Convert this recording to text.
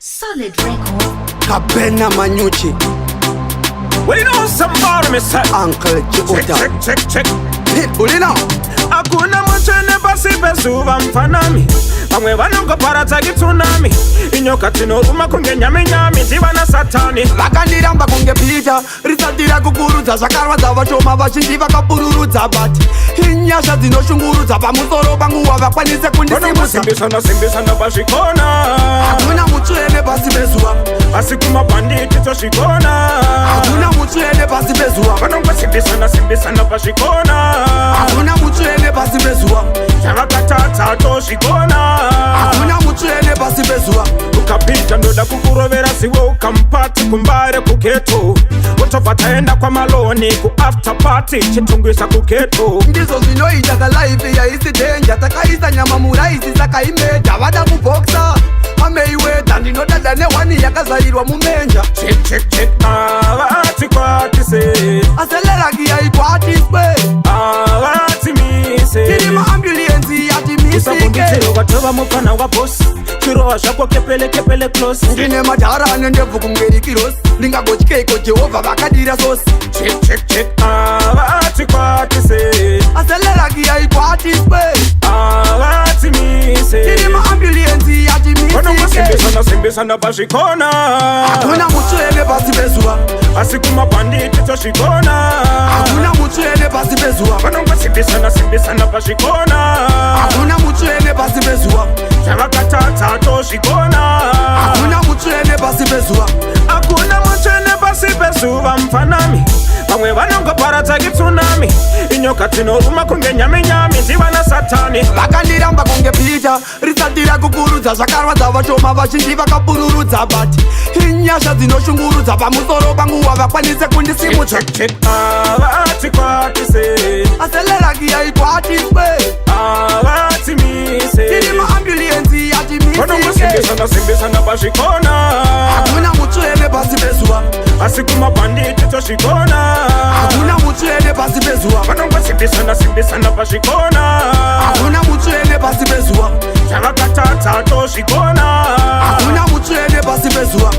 Solid record. Kabena Manyuchi. We know some more, Mr. Uncle Jota. Check. Pitbull now. Hakuna mchene basi bezuva mfanami Pamwe vanongo paratagi tsunami Inyoka tinoruma kunge nyami Tiva satani Vakandiramba kunge pita risatira kukurudza zvakarwadza vashoma vazhinji vakabururudza bati inyasha dzinoshungurudza pamusoro pangu havakwanise simbisana pazvikona hakuna mutsvene pasi pezuva asi kumabhanditi tozvikona hakuna mutsvene pasi pezuva vanongosimbisana pazvikona hakuna mutsvene pasi pezuva zvavakatadza tozvikona hakuna mutsvene pasi pezuva ukapita ndoda kukurovera ziwe ukampati kumbare kugeto utobva taenda kwamaloni kuafter party chitungwisa kugeto ndizvo zvinoita kalaifi yaisi dhenja takaisa nyama muraisi saka imedha vada kuboksa ameiwedha ndinodada nehwani yakazarirwa mumenja check avatikwatise aseleraki yaikwatiswe avatimise tiri maambulensi yatimisike vatova mufana wabosi chirova zvako kepele close ndine madharane ndebvu kungerikirosi ndingagotyeiko jehovha vakadira sosi check avatikwatise aseleraki yaikwatiswe avatimise tiri maambulensi yatimisike simbisana pazvikona hakuna mutsvene pasi pezuva asi kumabhanditi tozvikona hakuna mutsvene pasi pezuva vanongosimbisana pazvikona hakuna mutsvene pasi pezuva zvavakatadza tozvikona hakuna mutsvene pasi pezuva hakuna mutsvene pasi pezuva mfanami vamwe vanongoparadzaki tsunami inyoka tinoruma kunge nyami tiva satani vakandiramba kunge pita risatira kukurudza zvakarwadza vashoma vazhinji vakabururudza bati inyasha dzinoshungurudza pamusoro pangu havakwanise kundisimudza avatikwatise aseleraki yaikwatiswe avatimise tiri maambulensi yatimisike simbisana pazvikona hakuna mutsvene pasi pezuva asi kumabhanditi tozvikona hakuna mutsvene pasi pezuva vanongosimbisana pazvikona hakuna mutsvene pasi pezuva zvavakatadza tozvikona hakuna mutsvene pasi pezuva